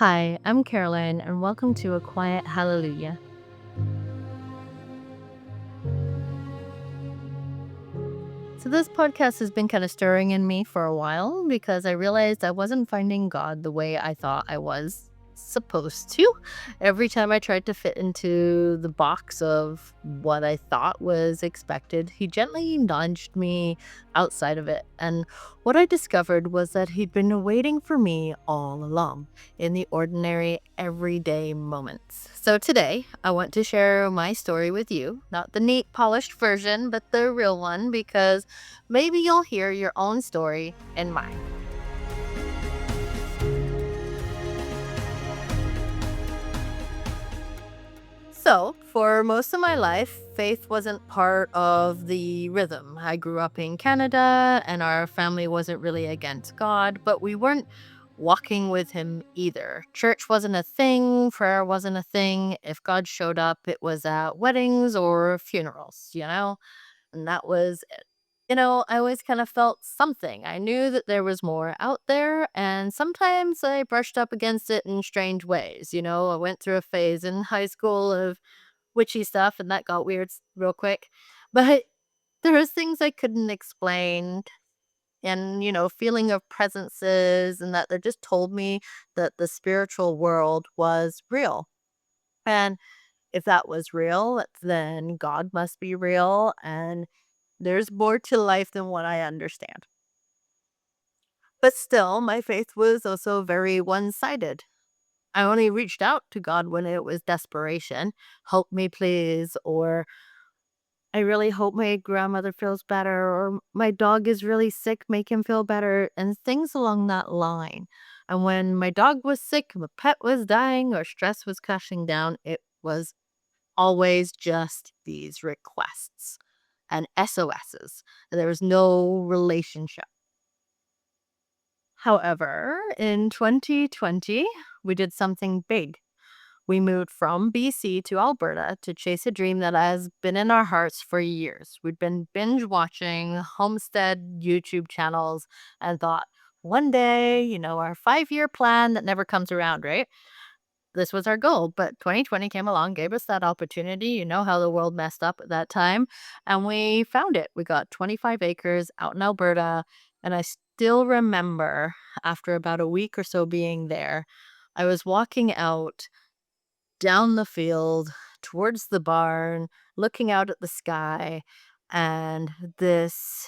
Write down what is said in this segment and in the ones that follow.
Hi, I'm Caroline, and welcome to A Quiet Hallelujah. So, this podcast has been kind of stirring in me for a while because I realized I wasn't finding God the way I thought I was supposed to. Every time I tried to fit into the box of what I thought was expected, he gently nudged me outside of it. And what I discovered was that he'd been waiting for me all along in the ordinary, everyday moments. So today, I want to share my story with you, not the neat, polished version, but the real one, because maybe you'll hear your own story in mine. So, for most of my life, faith wasn't part of the rhythm. I grew up in Canada and our family wasn't really against God, but we weren't walking with Him either. Church wasn't a thing, prayer wasn't a thing. If God showed up, it was at weddings or funerals. And that was it. I always kind of felt something. I knew that there was more out there, and sometimes I brushed up against it in strange ways. I went through a phase in high school of witchy stuff, and that got weird real quick. But there was things I couldn't explain, and feeling of presences, and that they just told me that the spiritual world was real. And if that was real, then God must be real, and there's more to life than what I understand. But still, my faith was also very one sided. I only reached out to God when it was desperation. Help me, please. Or I really hope my grandmother feels better. Or my dog is really sick. Make him feel better. And things along that line. And when my dog was sick, my pet was dying, or stress was crashing down, it was always just these requests and SOSs. There was no relationship. However, in 2020, we did something big. We moved from BC to Alberta to chase a dream that has been in our hearts for years. We'd been binge watching homestead YouTube channels and thought, one day, our 5-year plan that never comes around, right? This was our goal, but 2020 came along, gave us that opportunity. You know how the world messed up at that time, and we found it. We got 25 acres out in Alberta, and I still remember after about a week or so being there, I was walking out down the field towards the barn, looking out at the sky, and this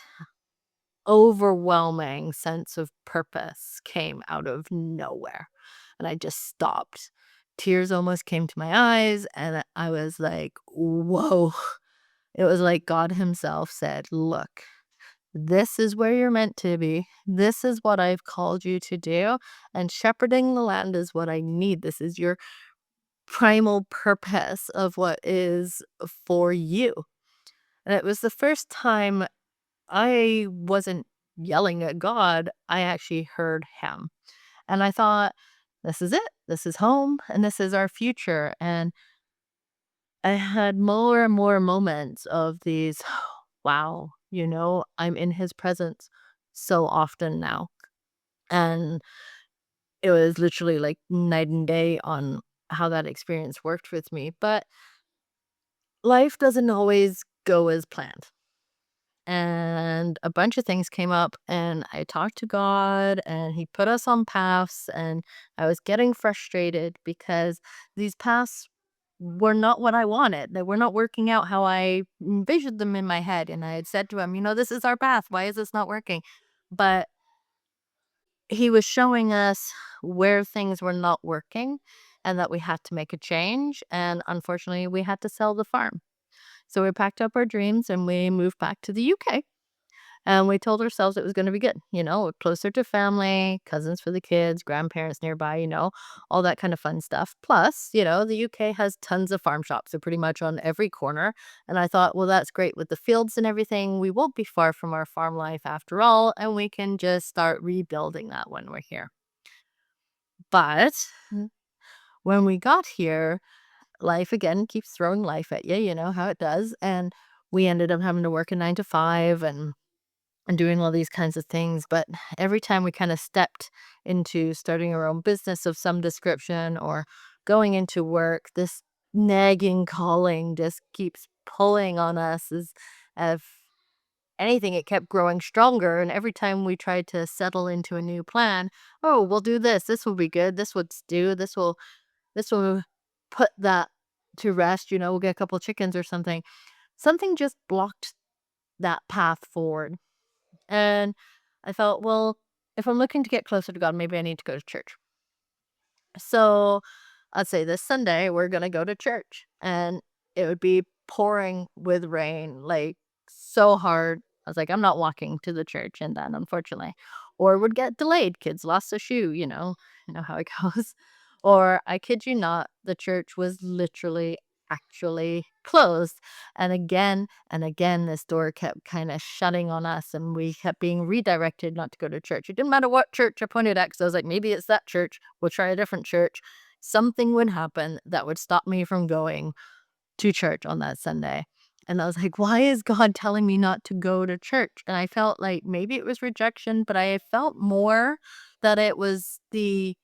overwhelming sense of purpose came out of nowhere. And I just stopped. Tears almost came to my eyes, and I was like, whoa. It was like God Himself said, look, this is where you're meant to be. This is what I've called you to do. And shepherding the land is what I need. This is your primal purpose of what is for you. And it was the first time I wasn't yelling at God, I actually heard Him. And I thought, this is it. This is home and this is our future. And I had more and more moments of these, wow, I'm in His presence so often now. And it was literally like night and day on how that experience worked with me. But life doesn't always go as planned. And a bunch of things came up, and I talked to God, and He put us on paths, and I was getting frustrated because these paths were not what I wanted. They were not working out how I envisioned them in my head. And I had said to Him, this is our path. Why is this not working? But He was showing us where things were not working and that we had to make a change. And unfortunately, we had to sell the farm. So we packed up our dreams and we moved back to the UK. And we told ourselves it was gonna be good, closer to family, cousins for the kids, grandparents nearby, all that kind of fun stuff. Plus, the UK has tons of farm shops, so pretty much on every corner. And I thought, well, that's great with the fields and everything. We won't be far from our farm life after all, and we can just start rebuilding that when we're here. But when we got here, life again keeps throwing life at you, you know how it does. And we ended up having to work a 9 to 5, and and doing all these kinds of things. But every time we kind of stepped into starting our own business of some description or going into work, this nagging calling just keeps pulling on us as if anything, it kept growing stronger. And every time we tried to settle into a new plan, oh, we'll do this. This will be good. This would stew. This will put that to rest. We'll get a couple chickens or something. Something just blocked that path forward. And I felt, well, if I'm looking to get closer to God, maybe I need to go to church. So I'd say this Sunday, we're going to go to church. And it would be pouring with rain, like so hard. I was like, I'm not walking to the church. And then, unfortunately, or it would get delayed. Kids lost a shoe, you know how it goes. Or I kid you not, the church was literally actually closed. And again, this door kept kind of shutting on us, and we kept being redirected not to go to church. It didn't matter what church I pointed at, because I was like, maybe it's that church. We'll try a different church. Something would happen that would stop me from going to church on that Sunday. And I was like, why is God telling me not to go to church? And I felt like maybe it was rejection, but I felt more that it was he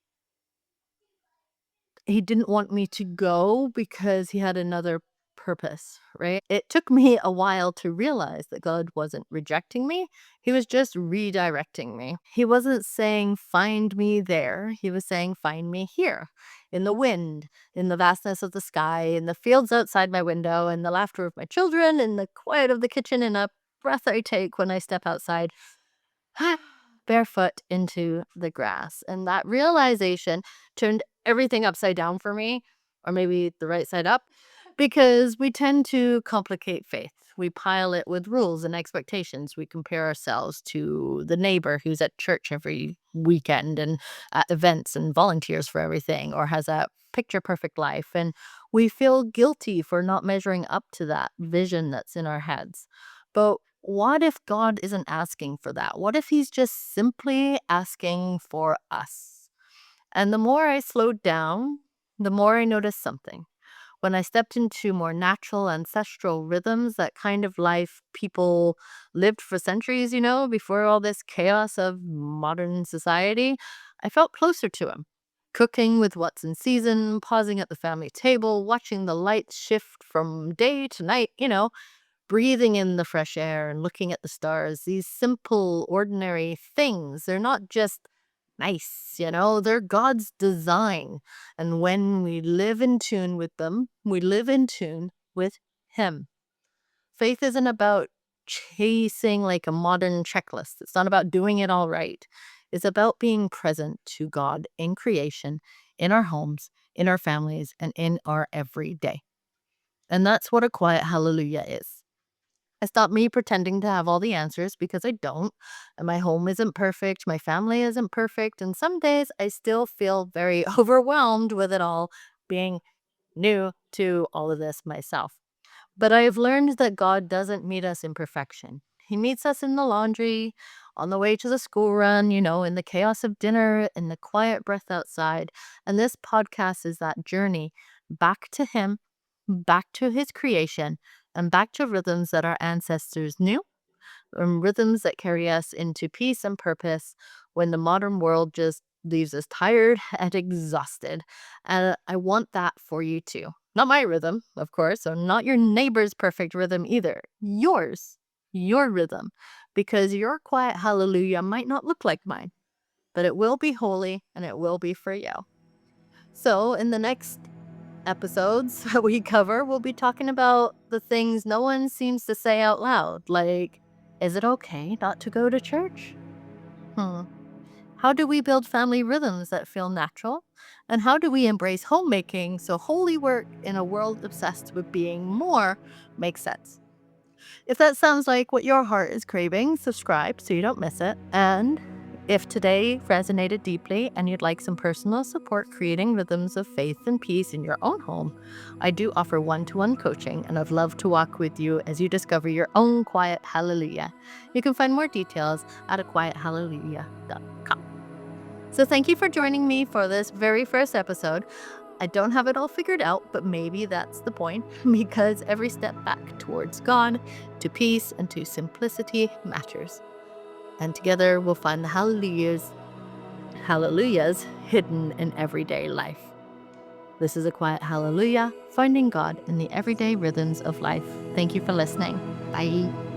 didn't want me to go because he had another purpose, right? It took me a while to realize that God wasn't rejecting me. He was just redirecting me. He wasn't saying, find me there. He was saying, find me here, in the wind, in the vastness of the sky, in the fields outside my window, in the laughter of my children, in the quiet of the kitchen, in a breath I take when I step outside barefoot into the grass. And that realization turned everything upside down for me, or maybe the right side up, because we tend to complicate faith. We pile it with rules and expectations. We compare ourselves to the neighbor who's at church every weekend and at events and volunteers for everything, or has a picture perfect life. And we feel guilty for not measuring up to that vision that's in our heads. But what if God isn't asking for that? What if he's just simply asking for us? And the more I slowed down, the more I noticed something. When I stepped into more natural ancestral rhythms, that kind of life people lived for centuries, before all this chaos of modern society, I felt closer to him. Cooking with what's in season, pausing at the family table, watching the lights shift from day to night, breathing in the fresh air and looking at the stars, these simple, ordinary things, they're not just nice, they're God's design. And when we live in tune with them, we live in tune with Him. Faith isn't about chasing like a modern checklist, it's not about doing it all right. It's about being present to God in creation, in our homes, in our families, and in our everyday. And that's what a quiet hallelujah is. I stopped me pretending to have all the answers, because I don't. And my home isn't perfect. My family isn't perfect. And some days I still feel very overwhelmed with it all, being new to all of this myself. But I have learned that God doesn't meet us in perfection. He meets us in the laundry, on the way to the school run, in the chaos of dinner, in the quiet breath outside. And this podcast is that journey back to Him, back to His creation, and back to rhythms that our ancestors knew, and rhythms that carry us into peace and purpose when the modern world just leaves us tired and exhausted. And I want that for you too. Not my rhythm, of course, or not your neighbor's perfect rhythm either. Yours, your rhythm, because your quiet hallelujah might not look like mine, but it will be holy and it will be for you. So, in the next episodes that we cover, we'll be talking about the things no one seems to say out loud, like, is it okay not to go to church? Hmm. How do we build family rhythms that feel natural? And how do we embrace homemaking so holy work in a world obsessed with being more makes sense? If that sounds like what your heart is craving, subscribe so you don't miss it. And if today resonated deeply and you'd like some personal support creating rhythms of faith and peace in your own home, I do offer one-to-one coaching, and I'd love to walk with you as you discover your own quiet hallelujah. You can find more details at aquiethallelujah.com. So thank you for joining me for this very first episode. I don't have it all figured out, but maybe that's the point, because every step back towards God, to peace, and to simplicity matters. And together we'll find the hallelujahs hidden in everyday life. This is a quiet hallelujah, finding God in the everyday rhythms of life. Thank you for listening. Bye.